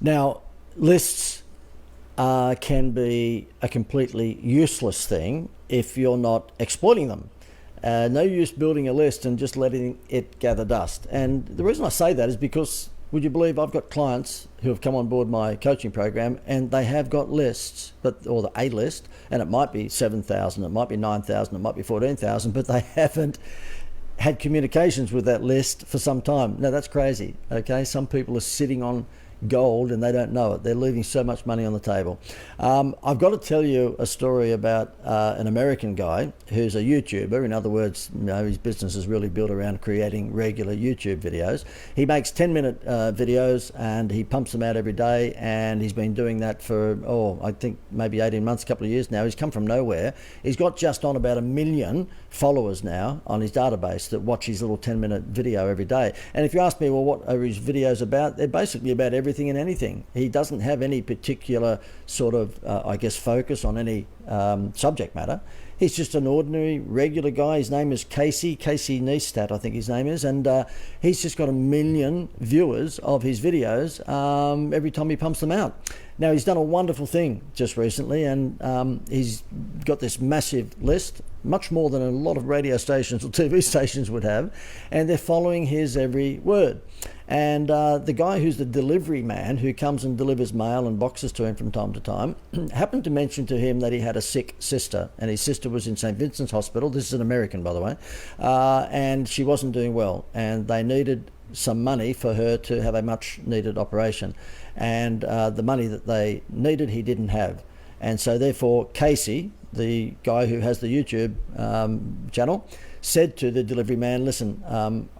Now, lists can be a completely useless thing if you're not exploiting them. No use building a list and just letting it gather dust. And the reason I say that is because, would you believe, I've got clients who have come on board my coaching program and they have got lists, or a list, and it might be 7,000, it might be 9,000, it might be 14,000, but they haven't had communications with that list for some time. Now that's crazy, okay? Some people are sitting on gold and they don't know it. They're leaving so much money on the table. I've got to tell you a story about an American guy who's a YouTuber. In other words, his business is really built around creating regular YouTube videos. He makes 10-minute videos and he pumps them out every day, and he's been doing that for, I think maybe 18 months, a couple of years now. He's come from nowhere. He's got just on about 1 million followers now on his database that watch his little 10-minute video every day. And if you ask me, well, what are his videos about? They're basically about everything and anything. He doesn't have any particular sort of, focus on any subject matter. He's just an ordinary, regular guy. His name is Casey Neistat, I think his name is, and he's just got 1 million viewers of his videos every time he pumps them out. Now, he's done a wonderful thing just recently, and he's got this massive list, much more than a lot of radio stations or TV stations would have, and they're following his every word. And the guy who's the delivery man, who comes and delivers mail and boxes to him from time to time, happened to mention to him that he had a sick sister, and his sister was in St. Vincent's Hospital. This is an American, by the way, and she wasn't doing well, and they needed some money for her to have a much needed operation, and the money that they needed he didn't have. And so therefore Casey, the guy who has the YouTube channel, said to the delivery man, listen,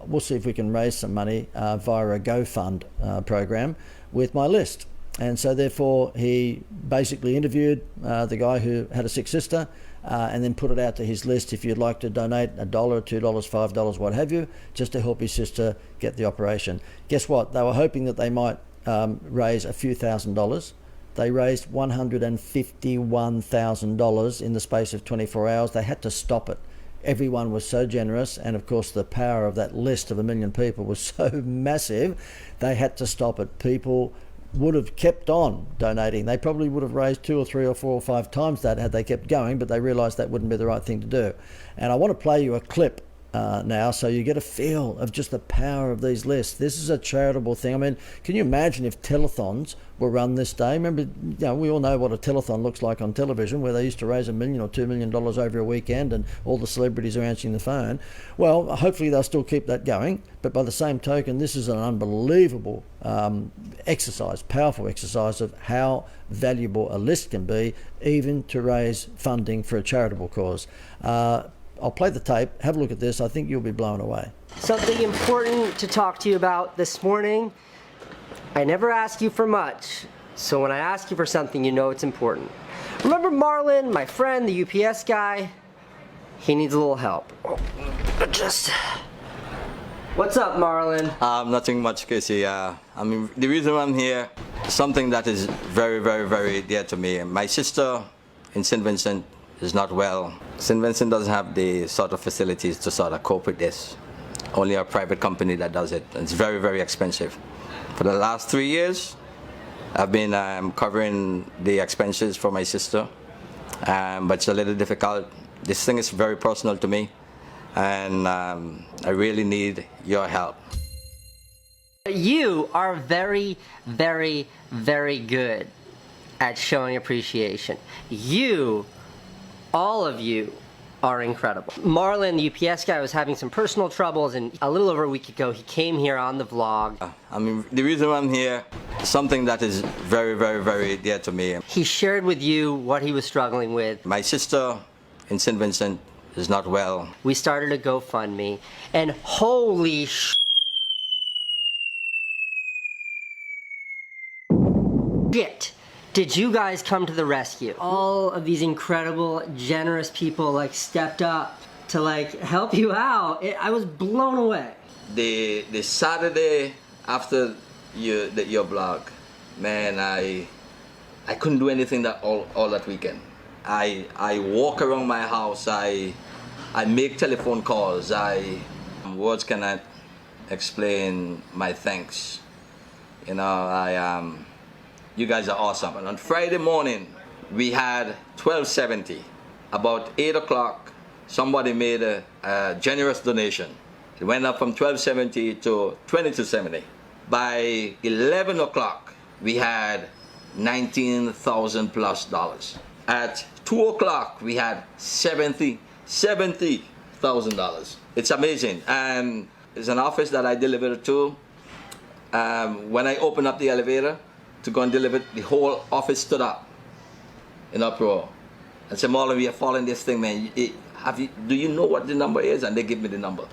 we'll see if we can raise some money via a GoFund program with my list. And so therefore he basically interviewed the guy who had a sick sister, and then put it out to his list, if you'd like to donate $1, $2, $5, what have you, just to help his sister get the operation. Guess what? They were hoping that they might raise a few $1,000s. They raised $151,000 in the space of 24 hours. They had to stop it. Everyone was so generous, and of course the power of that list of 1 million people was so massive, they had to stop it. People would have kept on donating. They probably would have raised 2 or 3 or 4 or 5 times that had they kept going, but they realised that wouldn't be the right thing to do. And I want to play you a clip now, so you get a feel of just the power of these lists. This is a charitable thing. I mean, can you imagine if telethons were run this day? Remember, we all know what a telethon looks like on television, where they used to raise $1 million or $2 million over a weekend, and all the celebrities are answering the phone. Well, hopefully they'll still keep that going. But by the same token, this is an unbelievable exercise, powerful exercise of how valuable a list can be, even to raise funding for a charitable cause. I'll play the tape, have a look at this. I think you'll be blown away. Something important to talk to you about this morning. I never ask you for much, so when I ask you for something, you know it's important. Remember Marlon, my friend, the UPS guy? He needs a little help. What's up, Marlon? Nothing much, Casey. The reason I'm here, something that is very, very, very dear to me. My sister in St. Vincent is not well. St. Vincent doesn't have the sort of facilities to sort of cope with this. Only a private company that does it. It's very, very expensive. For the last 3 years, I've been covering the expenses for my sister, but it's a little difficult. This thing is very personal to me, and I really need your help. You are very, very, very good at showing appreciation. All of you are incredible. Marlon, the UPS guy, was having some personal troubles, and a little over a week ago, he came here on the vlog. The reason I'm here is something that is very, very, very dear to me. He shared with you what he was struggling with. My sister in St. Vincent is not well. We started a GoFundMe, and holy shit! Did you guys come to the rescue? All of these incredible, generous people stepped up to help you out. I was blown away. The Saturday after your vlog, man, I couldn't do anything all that weekend. I walk around my house. I make telephone calls. Words cannot explain my thanks. You guys are awesome. And on Friday morning, we had 1270. About 8 o'clock, somebody made a generous donation. It went up from 1270 to 2270. By 11 o'clock, we had $19,000 plus. At 2 o'clock, we had $70,000. It's amazing. And it's an office that I delivered to. When I opened up the elevator to go and deliver, the whole office stood up in uproar. I said, Marlon, we are following this thing, man. Do you know what the number is? And they give me the number.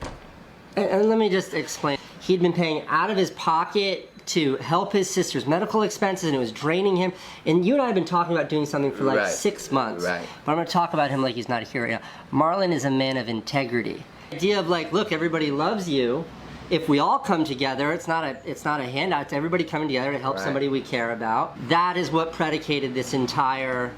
And let me just explain. He'd been paying out of his pocket to help his sister's medical expenses, and it was draining him. And you and I have been talking about doing something for like 6 months. Right. But I'm going to talk about him like he's not here right now. Marlon is a man of integrity. The idea of like, look, everybody loves you. If we all come together, it's not a handout. It's everybody coming together to help somebody we care about. That is what predicated this entire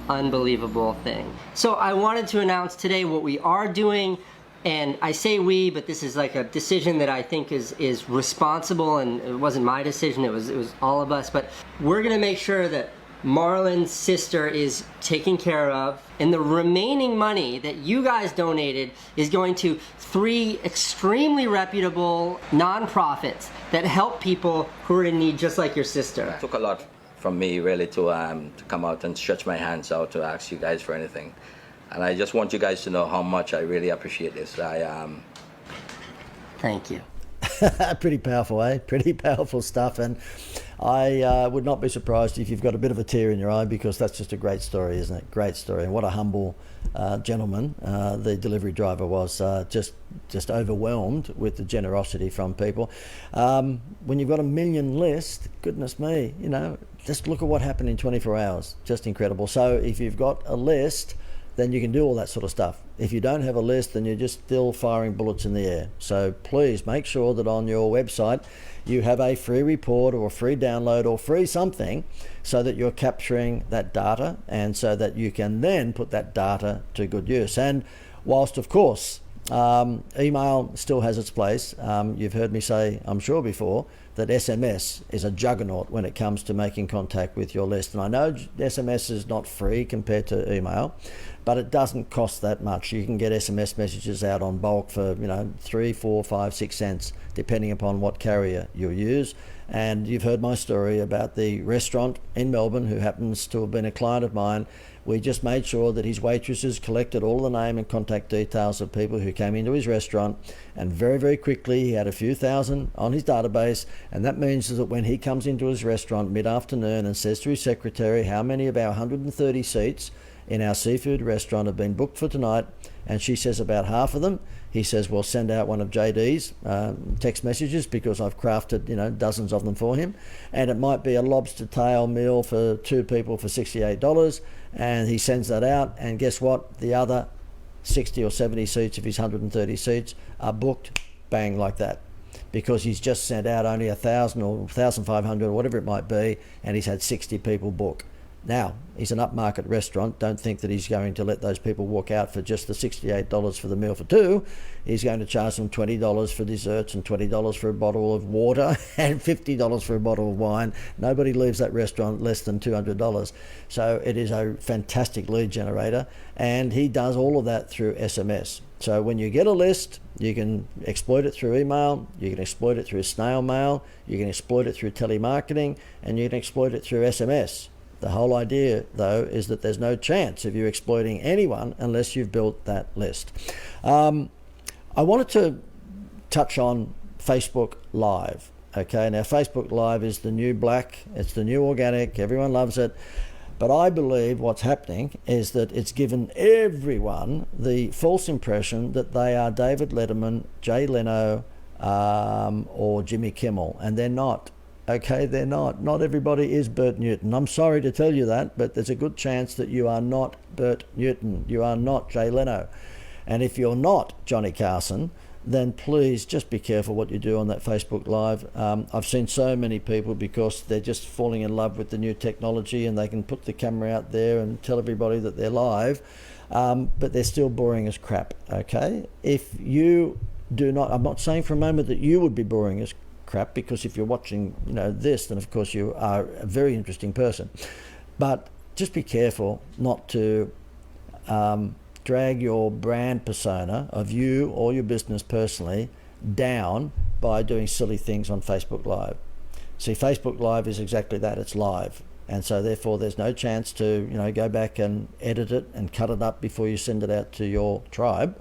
unbelievable thing. So I wanted to announce today what we are doing. And I say we, but this is like a decision that I think is responsible, and it wasn't my decision, it was all of us. But we're gonna make sure that Marlon's sister is taken care of, and the remaining money that you guys donated is going to 3 extremely reputable nonprofits that help people who are in need, just like your sister. It took a lot from me really to come out and stretch my hands out to ask you guys for anything. And I just want you guys to know how much I really appreciate this. Thank you. Pretty powerful, eh? Pretty powerful stuff. And I would not be surprised if you've got a bit of a tear in your eye, because that's just a great story, isn't it? Great story. And what a humble gentleman the delivery driver was, just overwhelmed with the generosity from people. When you've got a million list, goodness me, just look at what happened in 24 hours. Just incredible. So if you've got a list, then you can do all that sort of stuff. If you don't have a list, then you're just still firing bullets in the air. So please make sure that on your website you have a free report or a free download or free something, so that you're capturing that data, and so that you can then put that data to good use. And whilst of course email still has its place, you've heard me say, I'm sure before, that SMS is a juggernaut when it comes to making contact with your list. And I know SMS is not free compared to email, but it doesn't cost that much. You can get SMS messages out on bulk for 3, 4, 5, 6 cents, depending upon what carrier you use. And you've heard my story about the restaurant in Melbourne, who happens to have been a client of mine. We just made sure that his waitresses collected all the name and contact details of people who came into his restaurant, and very, very quickly he had a few thousand on his database. And that means that when he comes into his restaurant mid-afternoon and says to his secretary, how many of our 130 seats in our seafood restaurant have been booked for tonight, and she says about half of them, he says, well, send out one of JD's text messages, because I've crafted dozens of them for him, and it might be a lobster tail meal for 2 people for $68, and he sends that out, and guess what, the other 60 or 70 seats of his 130 seats are booked, bang, like that, because he's just sent out only 1,000 or 1,500 or whatever it might be, and he's had 60 people book. Now, he's an upmarket restaurant. Don't think that he's going to let those people walk out for just the $68 for the meal for 2. He's going to charge them $20 for desserts and $20 for a bottle of water and $50 for a bottle of wine. Nobody leaves that restaurant less than $200. So it is a fantastic lead generator, and he does all of that through SMS. So when you get a list, you can exploit it through email, you can exploit it through snail mail, you can exploit it through telemarketing, and you can exploit it through SMS. The whole idea, though, is that there's no chance of you exploiting anyone unless you've built that list. I wanted to touch on Facebook Live. Okay, now Facebook Live is the new black, it's the new organic, everyone loves it. But I believe what's happening is that it's given everyone the false impression that they are David Letterman, Jay Leno, or Jimmy Kimmel, and they're not. Okay, they're not. Not everybody is Bert Newton. I'm sorry to tell you that, but there's a good chance that you are not Bert Newton. You are not Jay Leno. And if you're not Johnny Carson, then please just be careful what you do on that Facebook Live. I've seen so many people, because they're just falling in love with the new technology, and they can put the camera out there and tell everybody that they're live, but they're still boring as crap, okay? If you do not, I'm not saying for a moment that you would be boring as crap, because if you're watching, this, then of course you are a very interesting person. But just be careful not to drag your brand persona of you or your business personally down by doing silly things on Facebook Live. See, Facebook Live is exactly that, it's live. And so therefore there's no chance to, go back and edit it and cut it up before you send it out to your tribe.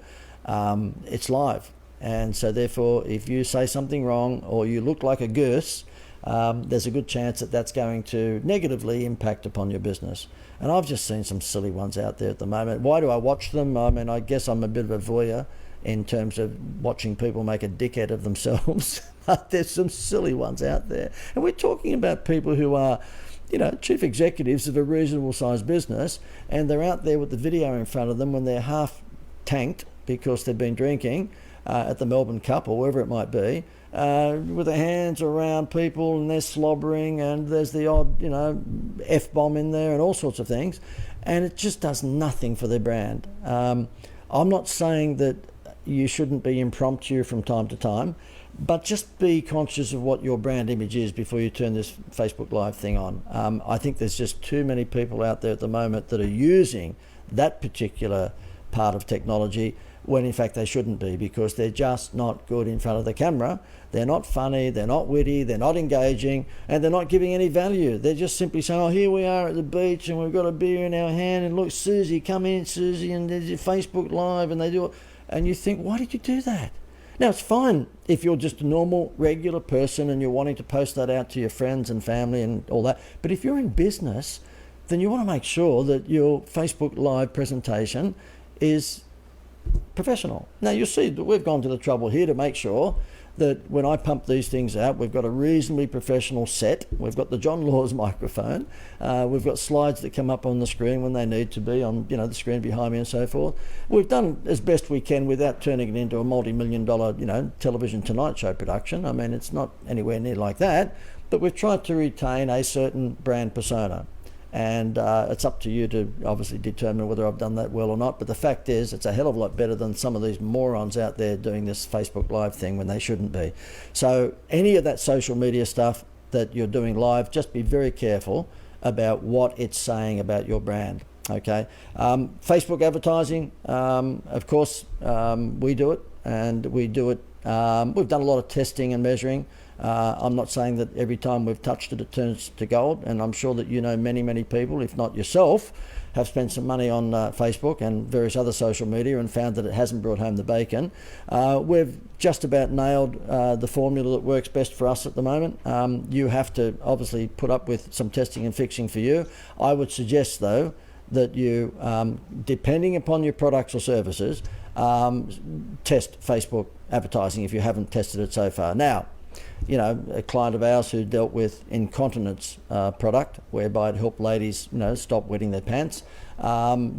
It's live. And so therefore, if you say something wrong or you look like a goose, there's a good chance that that's going to negatively impact upon your business. And I've just seen some silly ones out there at the moment. Why do I watch them? I mean, I guess I'm a bit of a voyeur in terms of watching people make a dickhead of themselves. But there's some silly ones out there. And we're talking about people who are, chief executives of a reasonable sized business, and they're out there with the video in front of them when they're half tanked because they've been drinking at the Melbourne Cup or wherever it might be, with their hands around people, and they're slobbering, and there's the odd, F-bomb in there and all sorts of things, and it just does nothing for their brand. I'm not saying that you shouldn't be impromptu from time to time, but just be conscious of what your brand image is before you turn this Facebook Live thing on. I think there's just too many people out there at the moment that are using that particular part of technology when in fact they shouldn't be, because they're just not good in front of the camera. They're not funny, they're not witty, they're not engaging, and they're not giving any value. They're just simply saying, oh, here we are at the beach and we've got a beer in our hand, and look, Susie, come in, Susie, and there's your Facebook Live, and they do it. And you think, why did you do that? Now, it's fine if you're just a normal, regular person and you're wanting to post that out to your friends and family and all that. But if you're in business, then you want to make sure that your Facebook Live presentation is professional. Now, you'll see that we've gone to the trouble here to make sure that when I pump these things out, we've got a reasonably professional set. We've got the John Laws microphone. We've got slides that come up on the screen when they need to be on, the screen behind me and so forth. We've done as best we can without turning it into a multi-million-dollar, television Tonight Show production. I mean, it's not anywhere near like that, but we've tried to retain a certain brand persona. And it's up to you to obviously determine whether I've done that well or not. But the fact is, it's a hell of a lot better than some of these morons out there doing this Facebook Live thing when they shouldn't be. So any of that social media stuff that you're doing live, just be very careful about what it's saying about your brand. Okay. Facebook advertising, of course, we do it, and we do it. We've done a lot of testing and measuring. I'm not saying that every time we've touched it, it turns to gold, and I'm sure that many, many people, if not yourself, have spent some money on Facebook and various other social media and found that it hasn't brought home the bacon. We've just about nailed the formula that works best for us at the moment. You have to obviously put up with some testing and fixing for you. I would suggest, though, that you, depending upon your products or services, test Facebook advertising if you haven't tested it so far. Now, a client of ours who dealt with incontinence product, whereby it helped ladies, stop wetting their pants,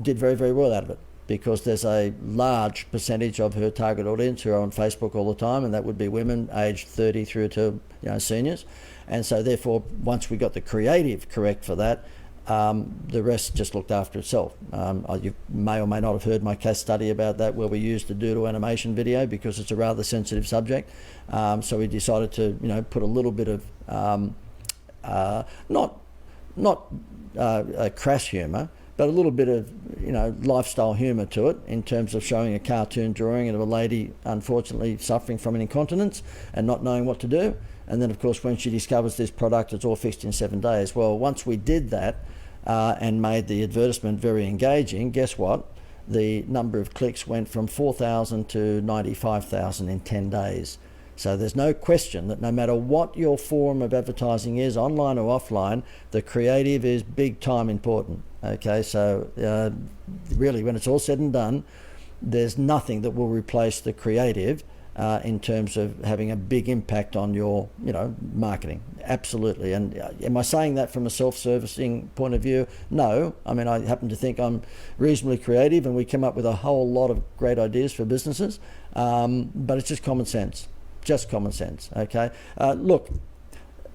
did very, very well out of it, because there's a large percentage of her target audience who are on Facebook all the time, and that would be women aged 30 through to seniors. And so therefore, once we got the creative correct for that, the rest just looked after itself. You may or may not have heard my case study about that, where we used the doodle animation video because it's a rather sensitive subject. So we decided to, put a little bit of not crass humour, but a little bit of lifestyle humour to it, in terms of showing a cartoon drawing of a lady unfortunately suffering from an incontinence and not knowing what to do. And then, of course, when she discovers this product, it's all fixed in 7 days. Well, once we did that and made the advertisement very engaging, guess what? The number of clicks went from 4,000 to 95,000 in 10 days. So there's no question that no matter what your form of advertising is, online or offline, the creative is big time important. Okay, so really, when it's all said and done, there's nothing that will replace the creative in terms of having a big impact on your, marketing. Absolutely. And am I saying that from a self-servicing point of view? No. I mean, I happen to think I'm reasonably creative, and we come up with a whole lot of great ideas for businesses. But it's just common sense. Just common sense. Okay. Look,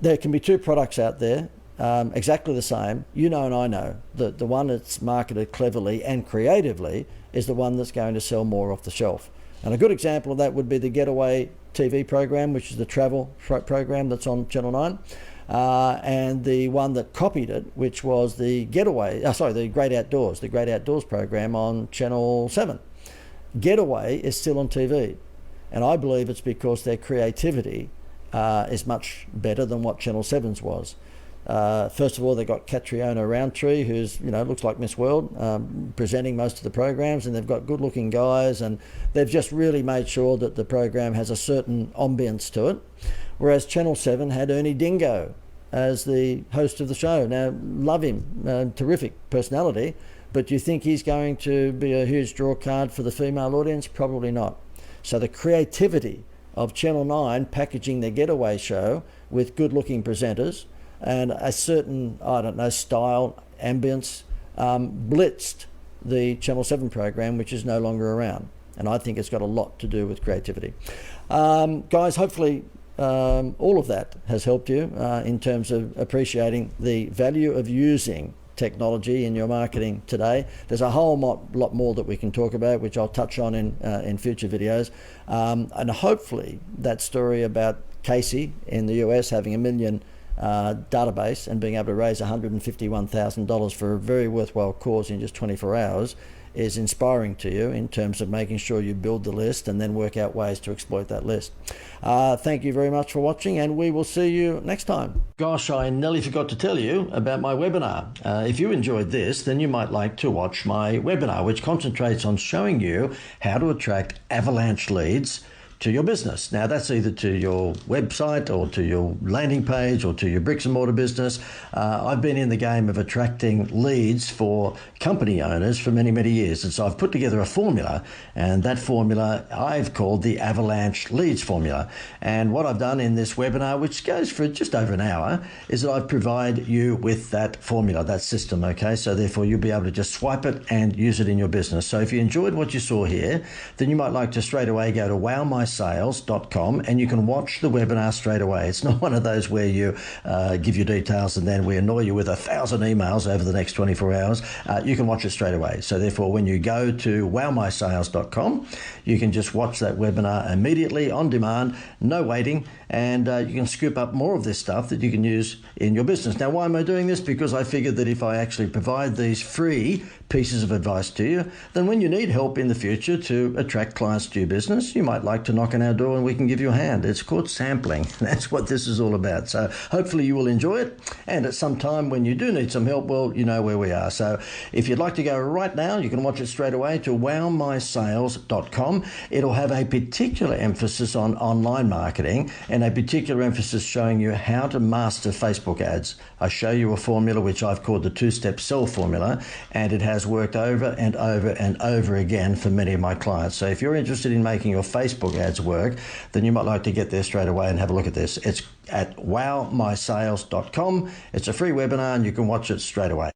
there can be two products out there, exactly the same. And I know that the one that's marketed cleverly and creatively is the one that's going to sell more off the shelf. And a good example of that would be the Getaway TV program, which is the travel program that's on Channel 9, and the one that copied it, which was the the Great Outdoors program on Channel 7. Getaway is still on TV, and I believe it's because their creativity is much better than what Channel 7's was. First of all, they got Catriona Roundtree, who's looks like Miss World, presenting most of the programs, and they've got good-looking guys, and they've just really made sure that the program has a certain ambience to it. Whereas Channel 7 had Ernie Dingo as the host of the show. Now, love him, terrific personality, but do you think he's going to be a huge draw card for the female audience? Probably not. So the creativity of Channel 9 packaging their Getaway show with good-looking presenters and a certain, style, ambience, blitzed the Channel 7 program, which is no longer around. And I think it's got a lot to do with creativity. Guys, hopefully all of that has helped you in terms of appreciating the value of using technology in your marketing today. There's a whole lot more that we can talk about, which I'll touch on in future videos. And hopefully that story about Casey in the US having $1 million database and being able to raise $151,000 for a very worthwhile cause in just 24 hours is inspiring to you in terms of making sure you build the list and then work out ways to exploit that list. Thank you very much for watching, and we will see you next time. Gosh, I nearly forgot to tell you about my webinar. If you enjoyed this, then you might like to watch my webinar, which concentrates on showing you how to attract avalanche leads to your business. Now, that's either to your website or to your landing page or to your bricks and mortar business. I've been in the game of attracting leads for company owners for many, many years. And so I've put together a formula, and that formula I've called the Avalanche Leads Formula. And what I've done in this webinar, which goes for just over an hour, is that I've provided you with that formula, that system, okay? So therefore you'll be able to just swipe it and use it in your business. So if you enjoyed what you saw here, then you might like to straight away go to wowmysales.com and you can watch the webinar straight away. It's not one of those where you give your details and then we annoy you with 1,000 emails over the next 24 hours. You can watch it straight away. So therefore, when you go to wowmysales.com, you can just watch that webinar immediately on demand, no waiting, and you can scoop up more of this stuff that you can use in your business. Now, why am I doing this? Because I figured that if I actually provide these free pieces of advice to you, then when you need help in the future to attract clients to your business, you might like to knock on our door and we can give you a hand. It's called sampling. That's what this is all about. So hopefully you will enjoy it. And at some time when you do need some help, well, you know where we are. So if you'd like to go right now, you can watch it straight away to wowmysales.com. It'll have a particular emphasis on online marketing and a particular emphasis showing you how to master Facebook ads. I show you a formula which I've called the two-step sell formula, and it has worked over and over and over again for many of my clients. So if you're interested in making your Facebook ads work, then you might like to get there straight away and have a look at this. It's at wowmysales.com. It's a free webinar and you can watch it straight away.